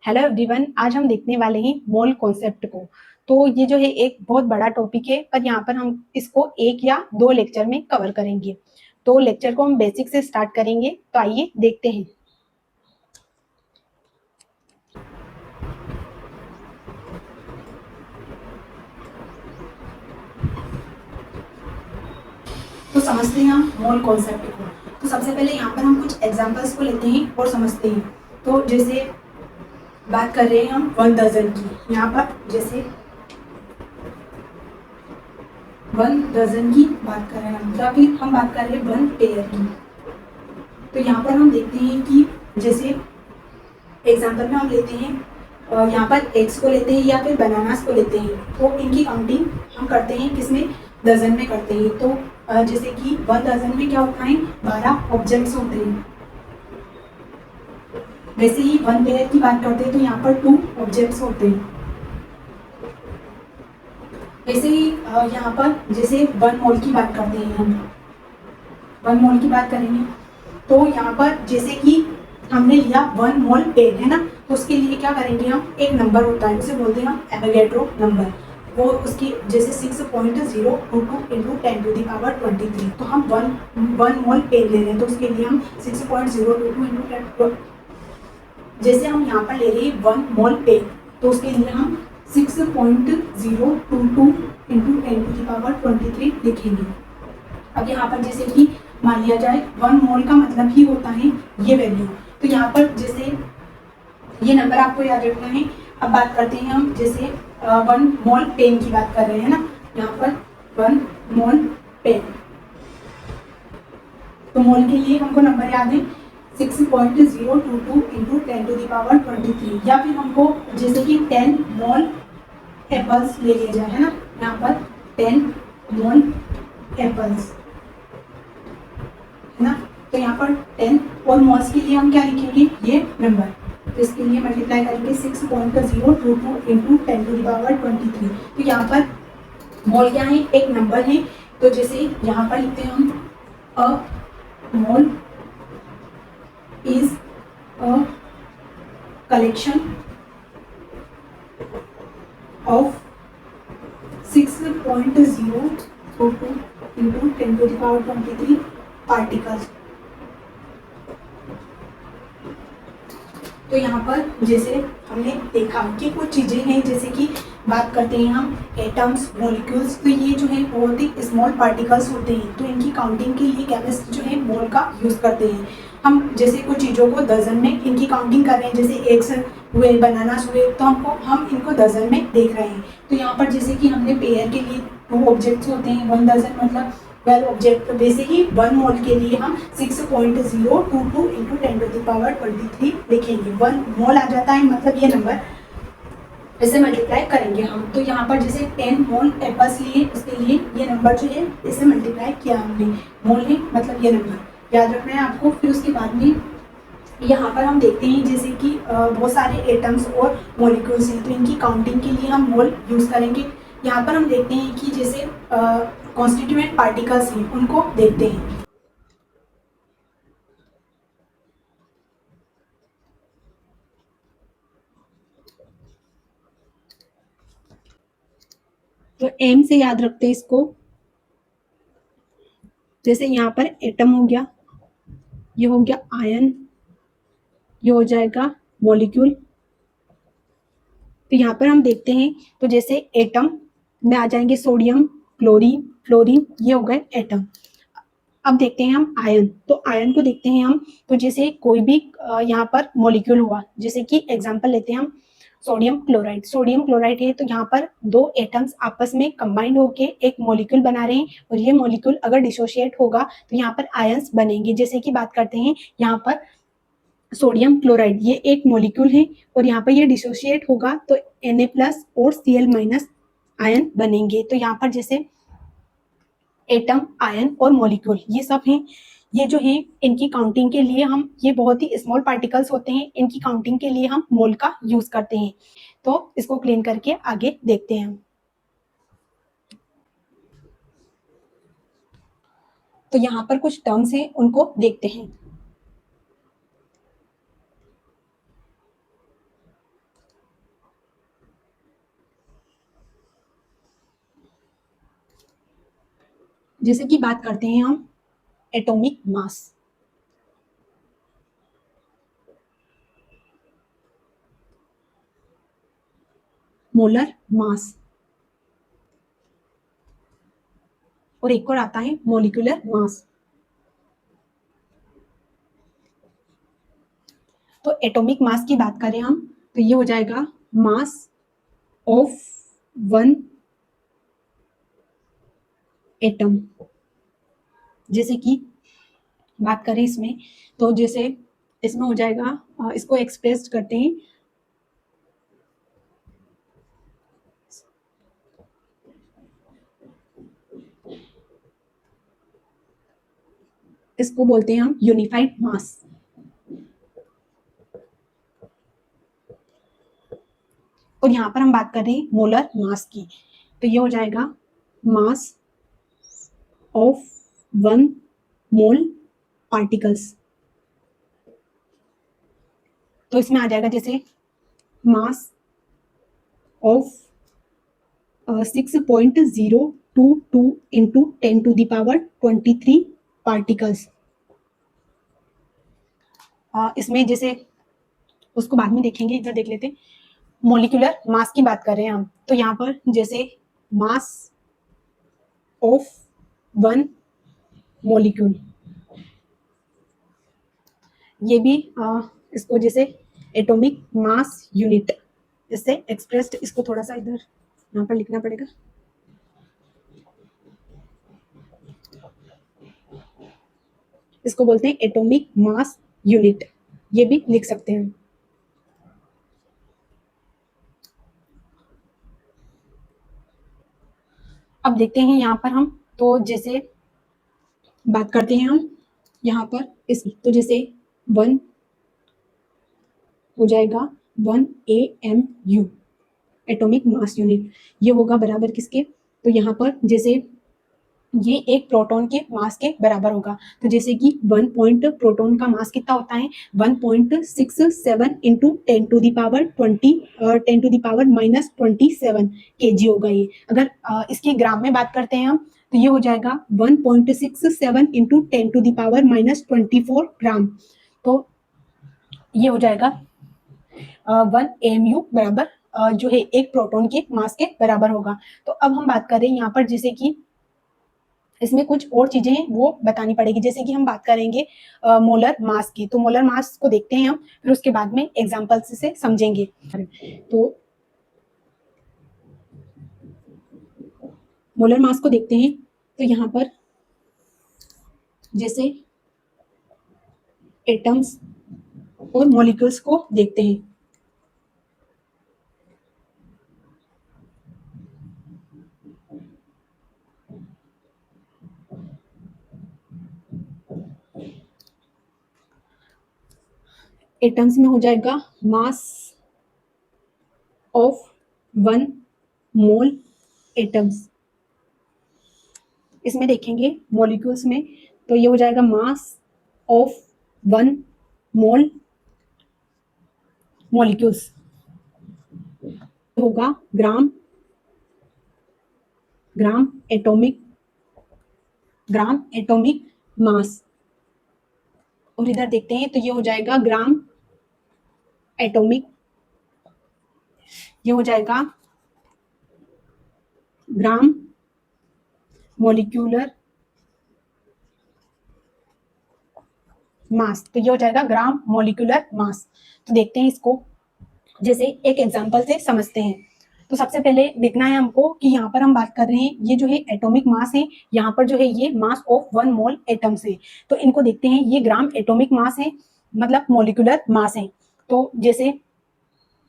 Hello everyone, आज हम देखने वाले हैं मोल कॉन्सेप्ट को। तो ये जो है एक बहुत बड़ा टॉपिक है, पर यहाँ पर हम इसको एक या दो लेक्चर में कवर करेंगे। तो लेक्चर को हम बेसिक से स्टार्ट करेंगे, तो आइए देखते हैं। तो समझते हैं हम मोल कॉन्सेप्ट को। तो सबसे पहले यहाँ पर हम कुछ एग्जाम्पल्स को लेते हैं और समझते हैं। तो जैसे बात कर रहे हैं हम 1 डजन की, यहाँ पर जैसे 1 डजन की बात कर रहे हैं हम, या फिर हम बात कर रहे हैं 1 पेयर की। तो यहाँ पर हम देखते हैं कि जैसे एग्जाम्पल में हम लेते हैं, यहाँ पर एग्स को लेते हैं या फिर बनानास को लेते हैं। तो इनकी काउंटिंग हम करते हैं किसमें, डजन में करते हैं। तो जैसे कि 1 डजन में क्या होता है, 12 ऑब्जेक्ट्स होते हैं। वैसे ही 1 पेयर की बात करते हैं तो यहाँ पर 2 ऑब्जेक्ट्स होते हैं। वैसे ही यहाँ पर जैसे 1 मोल की बात करते हैं हम, 1 मोल की बात करेंगे तो यहाँ पर जैसे कि हमने लिया 1 मोल पेन है ना, तो उसके लिए क्या करेंगे हम, एक नंबर होता है उसे बोलते हैं हम एवोगैड्रो नंबर। वो उसकी जैसे 6.022 इंटू 10⁻23। तो हम 1 मोल पेन ले रहे हैं तो उसके लिए हम 6.022 इंटू, जैसे हम यहाँ पर ले रहे हैं 1 मोल पेन तो उसके लिए हम 6.022 इंटू 10⁻23 लिखेंगे। अब यहाँ पर जैसे कि मान लिया जाए 1 मोल का मतलब ही होता है ये वैल्यू। तो यहाँ पर जैसे ये नंबर आपको याद रखना है। अब बात करते हैं हम जैसे 1 मोल पेन की बात कर रहे हैं ना, यहाँ पर 1 मोल पेन। तो मोल के लिए हमको नंबर याद है 6.022 इंटू 10⁻23। या फिर हमको जैसे कि 10 मोल एप्पल्स ले लिया जाए है ना, यहाँ पर 10 मोल एप्पल्स है ना। तो यहाँ पर 10 और मोल्स के लिए हम क्या लिखेंगे, ये नंबर। तो इसके लिए मल्टीप्लाई करेंगे 6.022 इंटू 10⁻23। तो यहाँ पर मोल क्या है, एक नंबर है। तो जैसे यहाँ पर लिखते हैं हम a mole is a collection of 6.022 into 10⁻23 particles. तो यहाँ पर जैसे हमने देखा कि कुछ चीज़ें हैं, जैसे कि बात करते हैं हम एटम्स, मॉलिक्यूल्स। तो ये जो है बहुत ही स्मॉल पार्टिकल्स होते हैं। तो इनकी काउंटिंग के लिए केमिस्ट जो है मोल का यूज़ करते हैं। हम जैसे कुछ चीज़ों को डजन में इनकी काउंटिंग कर रहे हैं, जैसे एग्स हुए, बनानास हुए, तो हम इनको डजन में देख रहे हैं। तो यहाँ पर जैसे कि हमने पेयर के लिए 2 ऑब्जेक्ट्स होते हैं, 1 डजन मतलब 12 ऑब्जेक्ट। वैसे ही 1 मोल के लिए हम 6.022 इंटू 10⁻23 लिखेंगे। 1 मोल आ जाता है मतलब ये नंबर, इसे मल्टीप्लाई करेंगे हम। तो यहाँ पर जैसे 10 मोल एप्पल्स लिए, उसके लिए ये नंबर जो है इसे मल्टीप्लाई किया हमने। मोल है मतलब ये नंबर याद रखना है आपको। फिर उसके बाद में यहाँ पर हम देखते हैं जैसे कि बहुत सारे एटम्स और मॉलिक्यूल्स हैं, तो इनकी काउंटिंग के लिए हम मोल यूज़ करेंगे। यहाँ पर हम देखते हैं कि जैसे कॉन्स्टिट्यूएंट पार्टिकल्स हैं, उनको देखते हैं। तो एम से याद रखते हैं इसको। जैसे यहाँ पर एटम हो गया, ये हो गया आयन, ये हो जाएगा मॉलिक्यूल। तो यहाँ पर हम देखते हैं, तो जैसे एटम में आ जाएंगे सोडियम, क्लोरीन, फ्लोरीन, ये हो गए एटम। अब देखते हैं हम आयन। तो आयन को देखते हैं हम, तो जैसे कोई भी यहाँ पर मॉलिक्यूल हुआ, जैसे कि एग्जांपल लेते हैं हम सोडियम क्लोराइड। सोडियम क्लोराइड है तो यहाँ पर 2 एटम्स आपस में कंबाइंड होके एक मॉलिक्यूल बना रहे हैं, और ये मॉलिक्यूल अगर डिसोशिएट होगा तो यहाँ पर आयंस बनेंगे। जैसे कि बात करते हैं यहाँ पर सोडियम क्लोराइड, ये एक मॉलिक्यूल है और यहाँ पर ये डिसोशिएट होगा तो Na+ और Cl- आयन बनेंगे। तो यहाँ पर जैसे एटम, आयन और मॉलिक्यूल ये सब हैं। ये जो है इनकी काउंटिंग के लिए हम, ये बहुत ही स्मॉल पार्टिकल्स होते हैं, इनकी काउंटिंग के लिए हम मोल का यूज करते हैं। तो इसको क्लीन करके आगे देखते हैं हम। तो यहाँ पर कुछ टर्म्स हैं, उनको देखते हैं। जैसे कि बात करते हैं हम एटॉमिक मास, मोलर मास, और एक और आता है मॉलिक्यूलर मास। तो एटॉमिक मास की बात करें हम तो ये हो जाएगा मास ऑफ वन एटम। जैसे कि बात करें इसमें तो जैसे इसमें हो जाएगा, इसको एक्सप्रेस करते हैं इसको बोलते हैं हम यूनिफाइड मास। और यहाँ पर हम बात कर रहे हैं मोलर मास की, तो ये हो जाएगा mass of one mole particles. तो इसमें आ जाएगा जैसे मास ऑफ 6.022 इंटू 10⁻23 पार्टिकल्स। इसमें जैसे उसको बाद में देखेंगे, इधर देख लेते हैं। मॉलिक्यूलर मास की बात कर रहे हैं हम, तो यहाँ पर जैसे मास ऑफ वन मॉलिक्यूल, ये भी इसको जैसे एटॉमिक मास यूनिट इससे एक्सप्रेस्ड, इसको थोड़ा सा इधर यहाँ पर लिखना पड़ेगा। इसको बोलते हैं एटॉमिक मास यूनिट, ये भी लिख सकते हैं। अब देखते हैं यहाँ पर हम, तो जैसे बात करते हैं हम यहाँ पर इस, तो जैसे 1 हो जाएगा 1 AMU एटॉमिक मास यूनिट, ये होगा बराबर किसके, तो यहाँ पर जैसे ये एक प्रोटॉन के मास के बराबर होगा। तो जैसे कि 1 पॉइंट प्रोटॉन का मास कितना होता है 1.67 इंटू 10⁻27 kg होगा ये। अगर इसके ग्राम में बात करते हैं हम तो ये हो जाएगा 1.67 इंटू 10⁻24 ग्राम। तो ये हो जाएगा 1 AMU बराबर जो है एक प्रोटॉन के मास के बराबर होगा। तो अब हम बात करें यहाँ पर जैसे कि इसमें कुछ और चीजें हैं वो बतानी पड़ेगी। जैसे कि हम बात करेंगे मोलर मास की, तो मोलर मास को देखते हैं हम, फिर उसके बाद में एग्जांपल्स से समझेंगे। तो मोलर मास को देखते हैं तो यहाँ पर जैसे एटम्स और मॉलिक्यूल्स को देखते हैं। एटम्स में हो जाएगा मास ऑफ 1 मोल एटम्स। इसमें देखेंगे मॉलिक्यूल्स में तो ये हो जाएगा मास ऑफ 1 मोल मॉलिक्यूल्स, होगा ग्राम एटॉमिक मास। और इधर देखते हैं तो ये हो जाएगा ग्राम एटॉमिक, ये हो जाएगा ग्राम मॉलिक्यूलर मास, तो ये हो जाएगा ग्राम मॉलिक्यूलर मास। तो देखते हैं इसको जैसे एक एग्जांपल से समझते हैं। तो सबसे पहले देखना है हमको कि यहाँ पर हम बात कर रहे हैं ये जो है एटॉमिक मास है, यहाँ पर जो है ये मास ऑफ 1 मोल एटम्स है। तो इनको देखते हैं, ये ग्राम एटॉमिक मास है मतलब मॉलिक्यूलर मास है। तो जैसे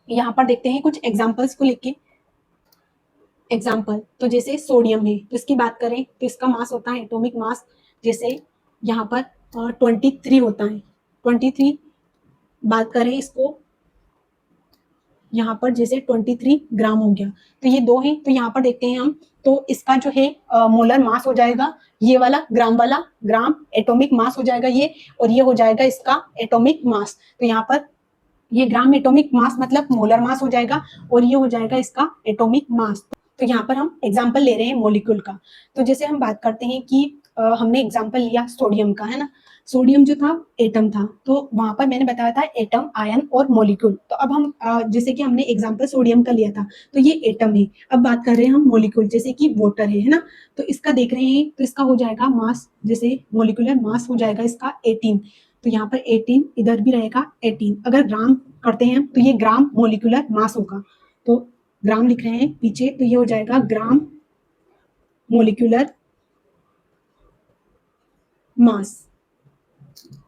यहाँ पर देखते हैं कुछ एग्जाम्पल्स को लेके। एग्जाम्पल तो जैसे सोडियम है, तो इसकी बात करें तो इसका मास होता है एटॉमिक मास, जैसे यहाँ पर 23 होता है। 23 बात करें इसको, यहाँ पर जैसे 23 ग्राम हो गया। तो ये दो है, तो यहाँ पर देखते हैं हम, तो इसका जो है मोलर मास हो जाएगा ये वाला ग्राम एटॉमिक मास हो जाएगा ये, और ये हो जाएगा इसका एटॉमिक मास। तो यहाँ पर ये ग्राम एटॉमिक मास मतलब मोलर मास हो जाएगा, और ये हो जाएगा इसका एटॉमिक मास। तो यहाँ पर हम एग्जाम्पल ले रहे हैं मॉलिक्यूल का। तो जैसे हम बात करते हैं कि हमने एग्जाम्पल लिया सोडियम का, है ना। सोडियम जो था एटम था, तो वहां पर मैंने बताया था एटम, आयन और मॉलिक्यूल। तो अब हम जैसे कि हमने एग्जाम्पल सोडियम का लिया था, तो ये एटम है। अब बात कर रहे हैं हम मॉलिक्यूल, जैसे कि वाटर है ना। तो इसका देख रहे हैं, तो इसका हो जाएगा मास, जैसे मॉलिक्यूलर मास हो जाएगा इसका 18। तो यहाँ पर 18, इधर भी रहेगा 18। अगर ग्राम करते हैं तो ये ग्राम मॉलिक्यूलर मास होगा। तो ग्राम लिख रहे हैं पीछे, तो ये हो जाएगा ग्राम मॉलिक्यूलर मास।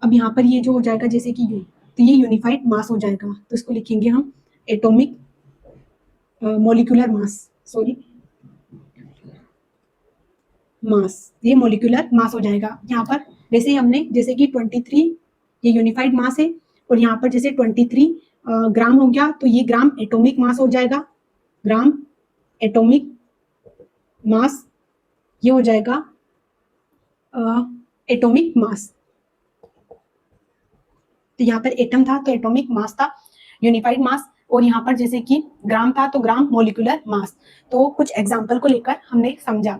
अब यहाँ पर ये जो हो जाएगा जैसे कि यू, तो ये यूनिफाइड मास हो जाएगा। तो इसको लिखेंगे हम atomic molecular mass, sorry mass, ये मॉलिक्यूलर मास हो जाएगा। यहाँ पर जैसे हमने, जैसे कि 23 ये यूनिफाइड मास है, और यहाँ पर जैसे 23 ग्राम हो गया, तो ये ग्राम एटॉमिक मास हो जाएगा। ग्राम एटॉमिक मास, ये हो जाएगा एटॉमिक मास। तो यहाँ पर एटम था तो एटॉमिक मास था, यूनिफाइड मास। और यहाँ पर जैसे कि ग्राम था तो ग्राम मॉलिक्यूलर मास। तो कुछ एग्जाम्पल को लेकर हमने समझा।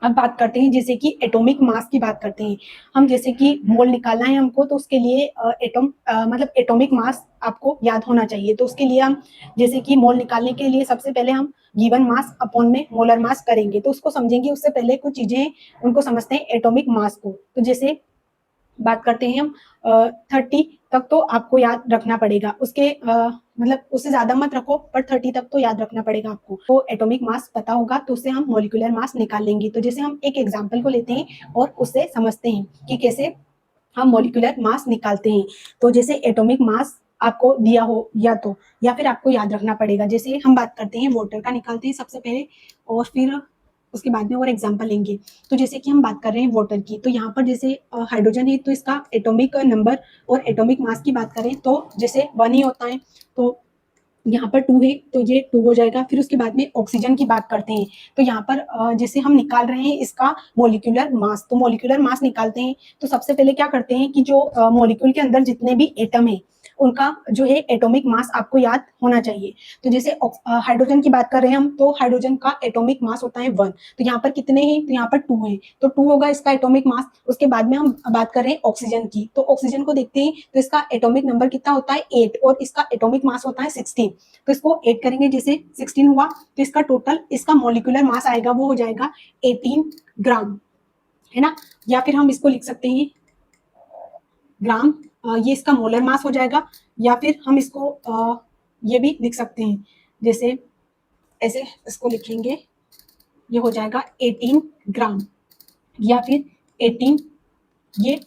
अब बात करते हैं जैसे कि एटॉमिक मास की बात करते हैं हम। जैसे कि मोल निकालना है हमको, तो उसके लिए एटॉम मतलब एटॉमिक मास आपको याद होना चाहिए। तो उसके लिए हम, जैसे कि मोल निकालने के लिए सबसे पहले हम गिवन मास अपॉन में मोलर मास करेंगे। तो उसको समझेंगे, उससे पहले कुछ चीजें उनको समझते हैं एटॉमिक मास को। तो जैसे बात करते हैं हम 30 तक तो आपको याद रखना पड़ेगा, उसके मतलब उससे ज्यादा मत रखो, पर 30 तक तो याद रखना पड़ेगा आपको। तो एटॉमिक मास पता होगा तो उससे हम मॉलिक्यूलर मास निकाल लेंगे। तो जैसे हम एक एग्जांपल को लेते हैं और उससे समझते हैं कि कैसे हम मॉलिक्यूलर मास निकालते हैं। तो जैसे एटॉमिक मास आपको दिया हो या फिर आपको याद रखना पड़ेगा। जैसे हम बात करते हैं वाटर का, निकालते हैं सबसे पहले, और फिर उसके बाद में और एग्जांपल लेंगे। तो जैसे कि हम बात कर रहे हैं वाटर की, तो यहाँ पर जैसे हाइड्रोजन है, तो इसका एटॉमिक नंबर और एटॉमिक मास की बात करें तो जैसे 1 ही होता है। तो यहाँ पर 2 है तो ये 2 हो जाएगा। फिर उसके बाद में ऑक्सीजन की बात करते हैं, तो यहाँ पर जैसे हम निकाल रहे हैं इसका मॉलिक्यूलर मास। तो मॉलिक्यूलर मास निकालते हैं तो सबसे पहले क्या करते हैं कि जो मॉलिक्यूल के अंदर जितने भी एटम है उनका जो है एटॉमिक मास आपको याद होना चाहिए। तो जैसे हाइड्रोजन की बात कर रहे हैं हम, तो हाइड्रोजन का एटॉमिक मास होता है 1। तो यहाँ पर कितने हैं, तो यहाँ पर 2 है, तो 2 होगा इसका एटॉमिक मास। उसके बाद में हम बात कर रहे हैं ऑक्सीजन की, तो ऑक्सीजन को देखते हैं तो इसका एटॉमिक नंबर कितना होता है 8, और इसका एटॉमिक मास होता है 16। तो इसको 8 करेंगे, जैसे 16 हुआ तो इसका टोटल, इसका मॉलिक्यूलर मास आएगा वो हो जाएगा 18 ग्राम, है ना। या फिर हम इसको लिख सकते हैं ग्राम, ये इसका मोलर मास हो जाएगा। या फिर हम इसको ये भी लिख सकते हैं, जैसे ऐसे इसको लिखेंगे, ये हो जाएगा 18 ग्राम, या फिर 18, ये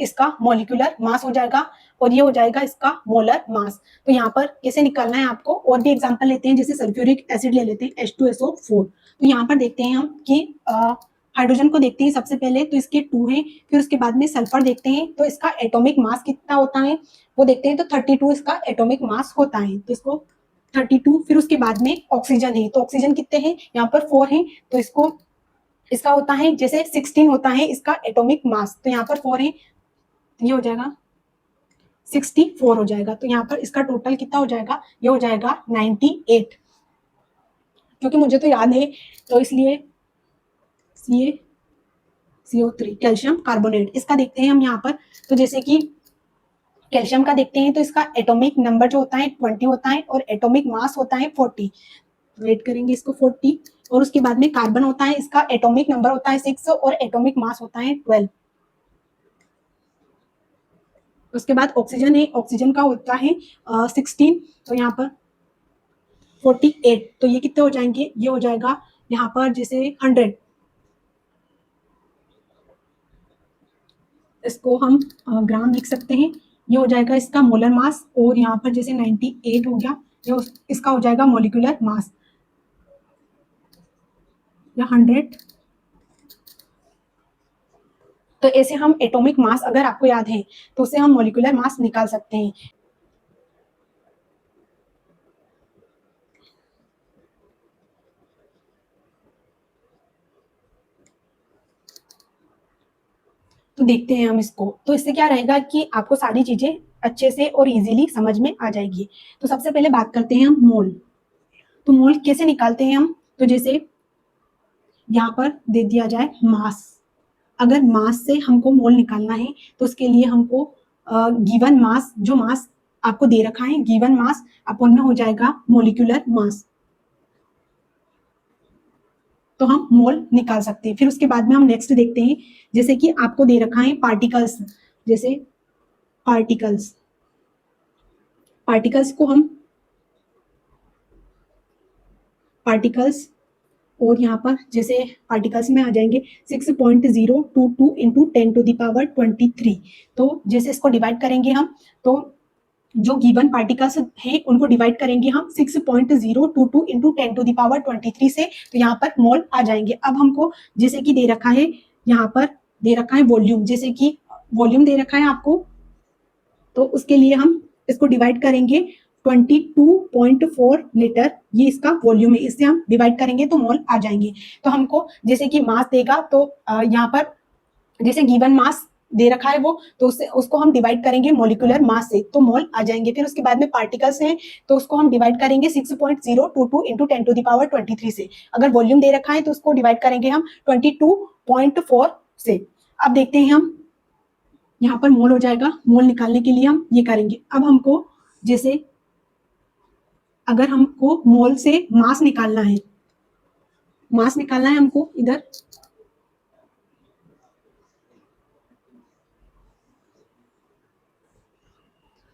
इसका मॉलिक्यूलर मास हो जाएगा, और ये हो जाएगा इसका मोलर मास। तो यहाँ पर कैसे निकालना है आपको, और भी एग्जांपल लेते हैं, जैसे सल्फ्यूरिक एसिड ले लेते हैं H2SO4। तो यहाँ पर देखते हैं हम कि हाइड्रोजन को देखते हैं सबसे पहले, तो इसके 2 हैं। फिर उसके बाद में सल्फर देखते हैं तो इसका एटॉमिक मास कितना होता है वो देखते हैं, तो 32 इसका एटॉमिक मास होता है। तो इसको 32, फिर उसके बाद में ऑक्सीजन है, तो ऑक्सीजन कितने हैं, यहाँ पर 4 है, तो इसको इसका होता है जैसे 16 होता है इसका एटॉमिक मास, तो यहाँ पर 4 है, ये हो जाएगा 64 हो जाएगा। तो यहाँ पर इसका टोटल कितना हो जाएगा, ये हो जाएगा 98। क्योंकि मुझे तो याद है तो इसलिए CO3 कैल्शियम कार्बोनेट, इसका देखते हैं हम यहाँ पर। तो जैसे कि कैल्शियम का देखते हैं तो इसका एटॉमिक नंबर जो होता है 20 होता है, और एटॉमिक मास होता है 40। वेट करेंगे इसको 40, और उसके बाद में कार्बन होता है, इसका एटॉमिक नंबर होता है 6 और एटॉमिक मास होता है 12। उसके बाद ऑक्सीजन है, ऑक्सीजन का होता है 16, तो यहाँ पर 48। तो ये कितने हो जाएंगे, ये हो जाएगा यहाँ पर जैसे 100, इसको हम ग्राम लिख सकते हैं, ये हो जाएगा इसका मोलर मास। और यहाँ पर जैसे 98 हो गया, ये इसका हो जाएगा मॉलिक्यूलर मास, या 100। तो ऐसे हम एटॉमिक मास अगर आपको याद है तो उससे हम मॉलिक्यूलर मास निकाल सकते हैं। तो देखते हैं हम इसको, तो इससे क्या रहेगा कि आपको सारी चीजें अच्छे से और इजीली समझ में आ जाएगी। तो सबसे पहले बात करते हैं हम मोल। तो मोल कैसे निकालते हैं हम, तो जैसे यहाँ पर दे दिया जाए मास, अगर मास से हमको मोल निकालना है तो उसके लिए हमको गिवन मास, जो मास आपको दे रखा है गिवन मास अपॉन में हो जाएगा मोलिकुलर मास, तो हम मोल निकाल सकते हैं। फिर उसके बाद में हम नेक्स्ट देखते हैं, जैसे कि आपको दे रखा है पार्टिकल्स, जैसे पार्टिकल्स, पार्टिकल्स को हम पार्टिकल्स और यहाँ पर जैसे पार्टिकल्स में आ जाएंगे 6.022 इंटू 10⁻23। तो जैसे इसको डिवाइड करेंगे हम, तो जो गिवन पार्टिकल्स हैं उनको डिवाइड करेंगे हम 6.022 इंटू 10⁻23 से, तो यहाँ पर मोल आ जाएंगे। अब हमको जैसे कि दे रखा है, यहाँ पर दे रखा है वॉल्यूम, जैसे कि वॉल्यूम दे रखा है आपको, तो उसके लिए हम इसको डिवाइड करेंगे 22.4 लीटर, ये इसका वॉल्यूम है, इससे हम डिवाइड करेंगे तो मोल आ जाएंगे। तो हमको जैसे कि मास देगा, तो यहाँ पर जैसे गिवन मास दे रखा है वो, तो उससे उसको हम डिवाइड करेंगे मोलिकुलर मास से, तो मोल आ जाएंगे। फिर उसके बाद में पार्टिकल्स हैं, तो उसको हम डिवाइड करेंगे 6.022 इंटू 10⁻23 से। अगर वॉल्यूम दे रखा है तो उसको डिवाइड करेंगे हम 22.4 से। अब देखते हैं हम, यहाँ पर मोल हो जाएगा, मोल निकालने के लिए हम ये करेंगे। अब हमको जैसे अगर हमको मोल से मास निकालना है, मास निकालना है हमको इधर,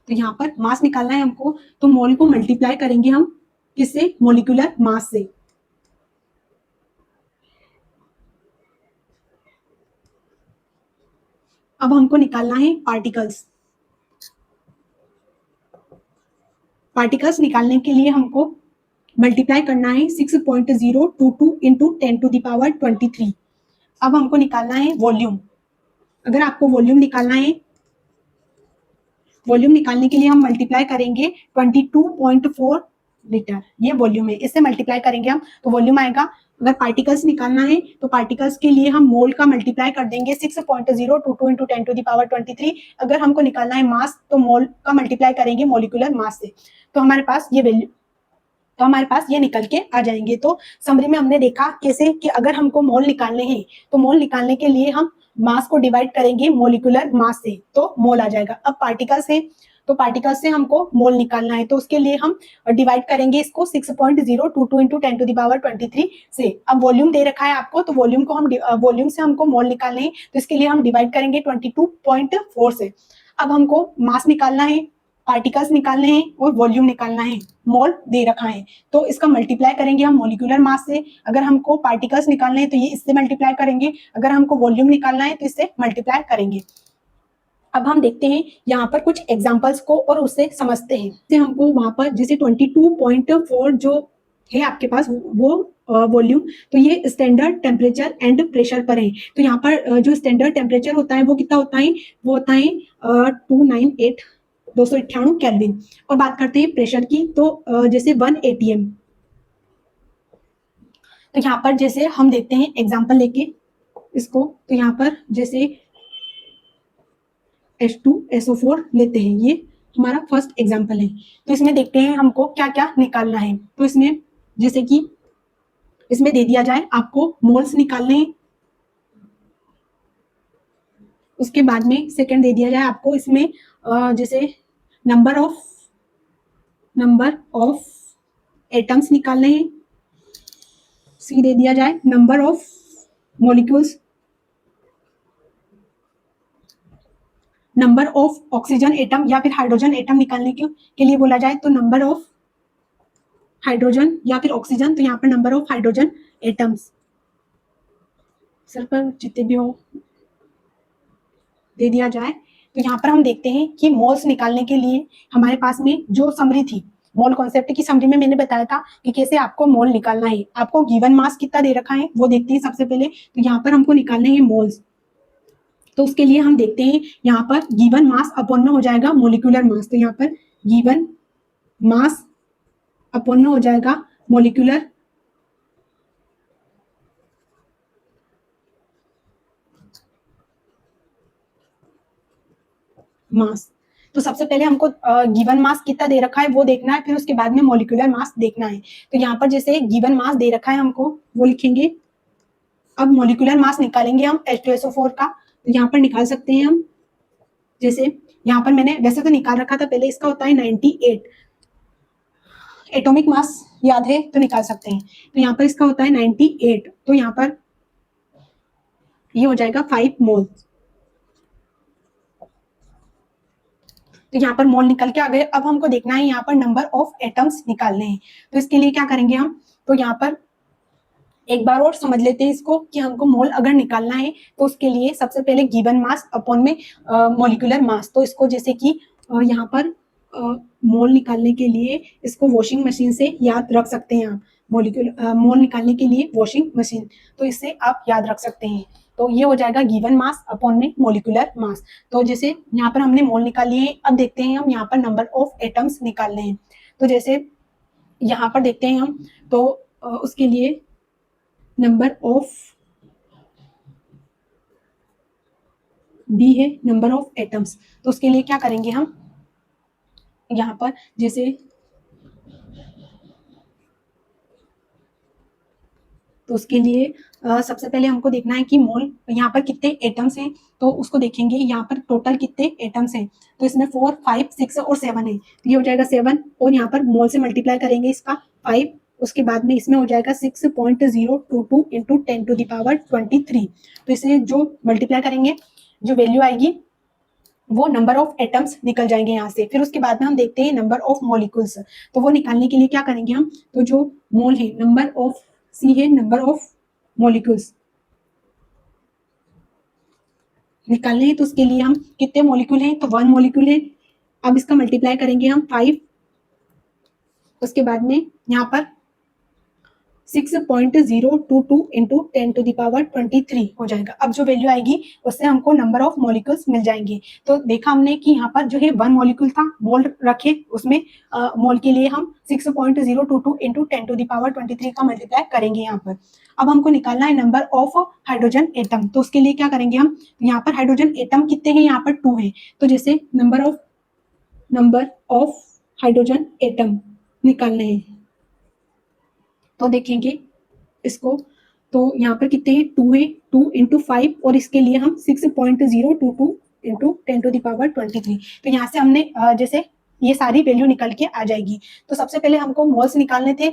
तो यहाँ पर मास निकालना है हमको, तो मोल को मल्टीप्लाई करेंगे हम किससे, मोलिकुलर मास से। अब हमको निकालना है पार्टिकल्स, पार्टिकल्स निकालने के लिए हमको मल्टीप्लाई करना है 6.022 इंटू 10⁻23। अब हमको निकालना है वॉल्यूम, अगर आपको वॉल्यूम निकालना है, वॉल्यूम निकालने के लिए हम मल्टीप्लाई करेंगे 22.4 लीटर, ये वॉल्यूम है, इससे मल्टीप्लाई करेंगे हम तो वॉल्यूम आएगा। अगर पार्टिकल्स निकालना है तो पार्टिकल्स के लिए हम मोल का मल्टीप्लाई कर देंगे 6.022 इंटू 10⁻23। अगर हमको निकालना है मास तो मोल का मल्टीप्लाई करेंगे मोलिकुलर मास से, तो हमारे पास ये वैल्यू, तो हमारे पास ये निकल के आ जाएंगे। तो समरी में हमने देखा कैसे कि अगर हमको मोल निकालने हैं तो मोल निकालने के लिए हम मास को डिवाइड करेंगे मोलिकुलर मास से, तो मोल आ जाएगा। अब पार्टिकल्स है, तो पार्टिकल्स से हमको मोल निकालना है, तो उसके लिए हम डिवाइड करेंगे इसको 6.022 इंटू 10⁻23 से। अब वॉल्यूम दे रखा है आपको, तो वॉल्यूम को हम वॉल्यूम से हमको मोल निकालने हैं, तो इसके लिए हम डिवाइड करेंगे 22.4 से। अब हमको मास निकालना है, पार्टिकल्स निकालने हैं और वॉल्यूम निकालना है, मोल दे रखा है, तो इसका मल्टीप्लाई करेंगे हम मोलिकुलर मास से। अगर हमको पार्टिकल्स निकालने हैं तो ये इससे मल्टीप्लाई करेंगे, अगर हमको वॉल्यूम निकालना है तो इससे मल्टीप्लाई करेंगे। अब हम देखते हैं यहाँ पर कुछ एग्जांपल्स को और उससे समझते हैं। जैसे हमको वहां पर जैसे 22.4 जो है आपके पास वो वॉल्यूम, तो ये स्टैंडर्ड टेम्परेचर एंड प्रेशर पर है। तो यहाँ पर जो स्टैंडर्ड टेम्परेचर होता है वो कितना होता है, वो होता है 298 केल्विन। और बात करते हैं प्रेशर की, तो जैसे 1 atm। तो यहाँ पर जैसे हम देखते हैं एग्जांपल लेके इसको, तो यहाँ पर जैसे H2SO4 लेते हैं, ये हमारा फर्स्ट एग्जांपल है। तो इसमें देखते हैं हमको क्या क्या निकालना है। तो इसमें जैसे कि इसमें दे दिया जाए आपको मोल्स निकालने हैं, उसके बाद में सेकंड दे दिया जाए आपको इसमें जैसे नंबर ऑफ एटम्स निकालने हैं, सी दे दिया जाए number of molecules, number of oxygen atom या फिर हाइड्रोजन एटम निकालने के लिए बोला जाए तो नंबर ऑफ हाइड्रोजन या फिर ऑक्सीजन, तो यहाँ पर number of hydrogen atoms sir पर जितने भी हो दे दिया जाए। तो यहाँ पर हम देखते हैं कि मोल्स निकालने के लिए हमारे पास में जो समरी थी, मोल कॉन्सेप्ट की समरी में मैंने बताया था कि कैसे आपको मोल निकालना है। आपको गिवन मास कितना दे रखा है वो देखते हैं सबसे पहले। तो यहाँ पर हमको निकालने हैं मोल्स, तो उसके लिए हम देखते हैं यहाँ पर गिवन मास अपॉन में हो जाएगा मोलिकुलर मास। तो यहाँ पर गिवन मास अपॉन में हो जाएगा मोलिकुलर मास। तो सबसे पहले हमको गिवन मास कितना दे रखा है वो देखना है, फिर उसके बाद में मॉलिक्यूलर मास देखना है। तो यहाँ पर जैसे गिवन मास दे रखा है हमको, वो लिखेंगे। अब मॉलिक्यूलर मास निकालेंगे हम H2SO4 का, तो यहाँ पर निकाल सकते हैं हम। जैसे यहाँ पर मैंने वैसे तो निकाल रखा था पहले, इसका होता है 98 एटॉमिक मास, याद है तो निकाल सकते हैं। तो यहाँ पर इसका होता है 98, तो यहाँ पर ये हो जाएगा 5 मोल। तो यहाँ पर मोल निकल के आ गए। अब हमको देखना है यहाँ पर नंबर ऑफ एटम्स निकालने हैं। तो इसके लिए क्या करेंगे हम, तो यहाँ पर एक बार और समझ लेते हैं इसको कि हमको मोल अगर निकालना है तो उसके लिए सबसे पहले गिवन मास अपॉन में मॉलिक्यूलर मास। तो इसको जैसे कि यहाँ पर मोल निकालने के लिए इसको वॉशिंग मशीन से याद रख सकते हैं आप। मोल निकालने के लिए वॉशिंग मशीन, तो इससे आप याद रख सकते हैं। तो ये हो जाएगा गिवन मास अपॉन में मॉलिक्यूलर मास। तो जैसे यहाँ पर हमने मोल निकाल लिए, अब देखते हैं हम यहाँ पर नंबर ऑफ एटम्स निकालने हैं। तो जैसे यहाँ पर देखते हैं हम, तो उसके लिए नंबर ऑफ डी है नंबर ऑफ एटम्स। तो उसके लिए क्या करेंगे हम, यहाँ पर जैसे तो उसके लिए सबसे पहले हमको देखना है कि मोल यहाँ पर कितने एटम्स हैं, तो उसको देखेंगे यहाँ पर टोटल कितने एटम्स हैं। तो इसमें 4, 5, 6 और 7 है, तो ये हो जाएगा 7, और यहाँ पर मोल से मल्टीप्लाई करेंगे इसका 5, उसके बाद में इसमें हो जाएगा 6.022 इंटू 10⁻23। तो इसे जो मल्टीप्लाई करेंगे, जो वैल्यू आएगी वो नंबर ऑफ एटम्स निकल जाएंगे यहाँ से। फिर उसके बाद में हम देखते हैं नंबर ऑफ मॉलिक्यूल्स। तो वो निकालने के लिए क्या करेंगे हम, तो जो मोल है, नंबर ऑफ सी है नंबर ऑफ मॉलिक्यूल्स निकालने हैं। तो उसके लिए हम कितने मॉलिक्यूल हैं, तो 1 मॉलिक्यूल है। अब इसका मल्टीप्लाई करेंगे हम 5, उसके बाद में यहाँ पर 6.022 इंटू 10⁻23 हो जाएगा। अब जो वैल्यू आएगी उससे हमको नंबर ऑफ मॉलिक्यूल्स मिल जाएंगे। तो देखा हमने कि यहाँ पर जो है 1 मॉलिक्यूल था, मोल रखे, उसमें मोल के लिए हम 6.022 इंटू 10⁻23 का मल्टीप्लाई करेंगे यहाँ पर। अब हमको निकालना है नंबर ऑफ हाइड्रोजन एटम। तो उसके लिए क्या करेंगे हम, यहाँ पर हाइड्रोजन एटम कितने हैं, यहाँ पर 2 है। तो जैसे नंबर ऑफ हाइड्रोजन एटम निकालने हैं, तो देखेंगे इसको, तो यहाँ पर कितने हैं, 2 है, 2 इंटू 5, और इसके लिए हम 6.022 इंटू 10⁻23। तो यहाँ से हमने जैसे ये सारी वैल्यू निकल के आ जाएगी। तो सबसे पहले हमको मोल्स निकालने थे,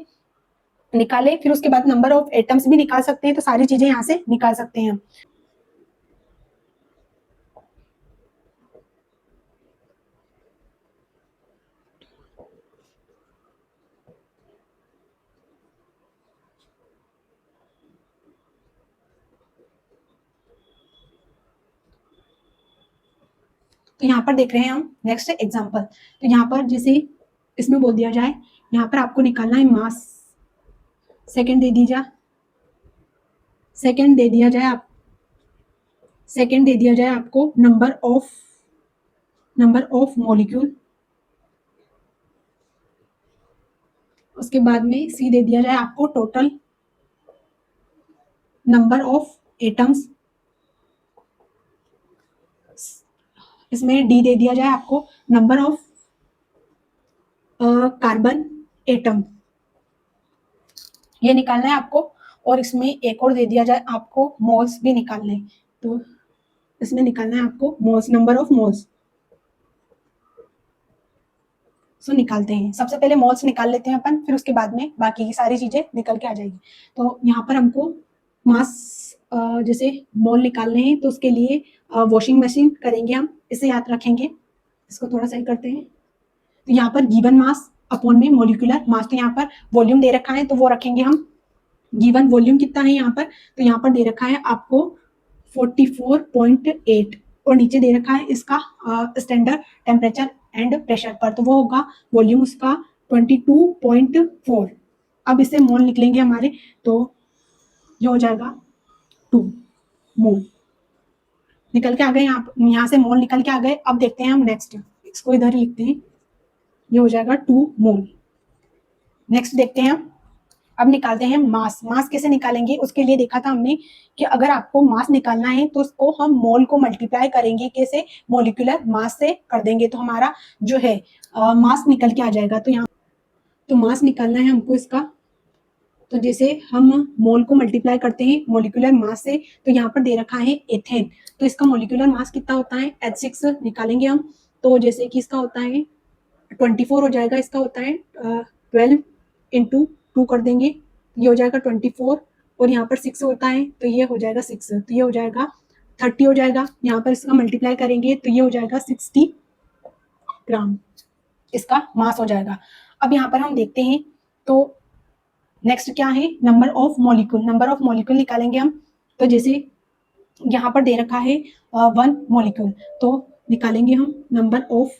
निकाले, फिर उसके बाद नंबर ऑफ एटम्स भी निकाल सकते हैं। तो सारी चीजें यहाँ से निकाल सकते हैं हम। तो यहाँ पर देख रहे हैं हम नेक्स्ट एग्जांपल। तो यहाँ पर जैसे इसमें बोल दिया जाए, यहाँ पर आपको निकालना है मास, सेकंड दे दिया जाए आपको नंबर ऑफ मॉलिक्यूल, उसके बाद में सी दे दिया जाए आपको टोटल नंबर ऑफ एटम्स, इसमें डी दे दिया जाए आपको नंबर ऑफ कार्बन एटम, ये निकालना है आपको। और इसमें एक और दे दिया जाए आपको मोल्स भी निकालने, तो इसमें निकालना है आपको मोल्स, नंबर ऑफ मोल्स। सो निकालते हैं, सबसे पहले मोल्स निकाल लेते हैं अपन, फिर उसके बाद में बाकी की सारी चीजें निकल के आ जाएगी। तो यहाँ पर हमको मास जैसे मोल निकालने हैं, तो उसके लिए वॉशिंग मशीन करेंगे हम, इसे याद रखेंगे। इसको थोड़ा सही करते हैं। तो यहाँ पर गिवन मास अपॉन में मॉलिक्यूलर मास, तो यहाँ पर वॉल्यूम दे रखा है तो वो रखेंगे हम। गिवन वॉल्यूम कितना है यहाँ पर, तो यहाँ पर दे रखा है आपको 44.8, और नीचे दे रखा है इसका स्टैंडर्ड टेम्परेचर एंड प्रेशर पर, तो वो होगा वॉल्यूम उसका 22.4। अब इससे मोल निकलेंगे हमारे, तो ये हो जाएगा 2 मोल निकल के आ गए। यहाँ से मोल निकल के आ गए। अब देखते हैं हम नेक्स्ट, इसको इधर लिखते हैं, ये हो जाएगा 2 मोल। नेक्स्ट देखते हैं हम, अब निकालते हैं मास। मास कैसे निकालेंगे, उसके लिए देखा था हमने कि अगर आपको मास निकालना है तो उसको हम मोल को मल्टीप्लाई करेंगे, कैसे, मॉलिक्यूलर मास से कर देंगे, तो हमारा जो है मास निकल के आ जाएगा। तो यहाँ तो मास निकालना है हमको इसका, तो जैसे हम मोल को मल्टीप्लाई करते हैं मॉलिक्यूलर मास से, तो यहाँ पर दे रखा है एथेन, तो इसका मॉलिक्यूलर मास कितना होता है, H6 निकालेंगे हम। तो जैसे कि इसका होता है 24 हो जाएगा, इसका होता है 12 इंटू 2 कर देंगे, ये हो जाएगा 24, और यहाँ पर 6 होता है तो ये हो जाएगा 6, तो ये हो जाएगा 30 हो जाएगा। यहाँ पर इसका मल्टीप्लाई करेंगे तो ये हो जाएगा 60 ग्राम, इसका मास हो जाएगा। अब यहाँ पर हम देखते हैं, तो नेक्स्ट क्या है, number of molecule. Number of molecule निकालेंगे हम, तो जैसे यहाँ पर दे रखा है 1 मॉलिक्यूल, तो निकालेंगे हम नंबर ऑफ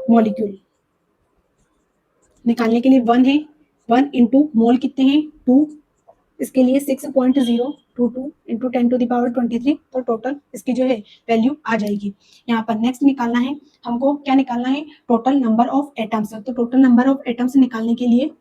मॉलिक्यूल। निकालने के लिए 1 है, 1 इंटू मोल कितने हैं 2, इसके लिए 6.022 इंटू 10⁻23, तो टोटल इसकी जो है वैल्यू आ जाएगी। यहाँ पर नेक्स्ट निकालना है हमको, क्या निकालना है, टोटल नंबर ऑफ एटम्स। तो टोटल नंबर ऑफ एटम्स निकालने के लिए,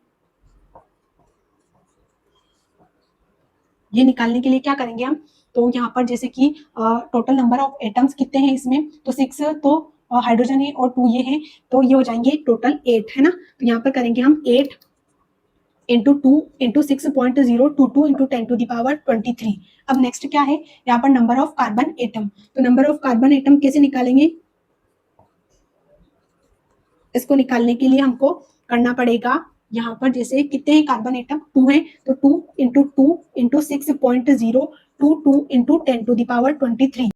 ये निकालने के लिए क्या करेंगे हम, तो यहाँ पर जैसे कि टोटल नंबर ऑफ एटम्स कितने हैं इसमें, तो 6 तो हाइड्रोजन है और 2 ये है, तो ये हो जाएंगे टोटल 8 है ना। तो यहाँ पर करेंगे हम 8 इंटू 2 इंटू 6.022 इंटू 10⁻23। अब नेक्स्ट क्या है, यहाँ पर नंबर ऑफ कार्बन एटम। तो नंबर ऑफ कार्बन एटम कैसे निकालेंगे, इसको निकालने के लिए हमको करना पड़ेगा, यहाँ पर जैसे कितने हैं कार्बन एटम 2 हैं, तो 2 इंटू 6.022 इंटू 10⁻23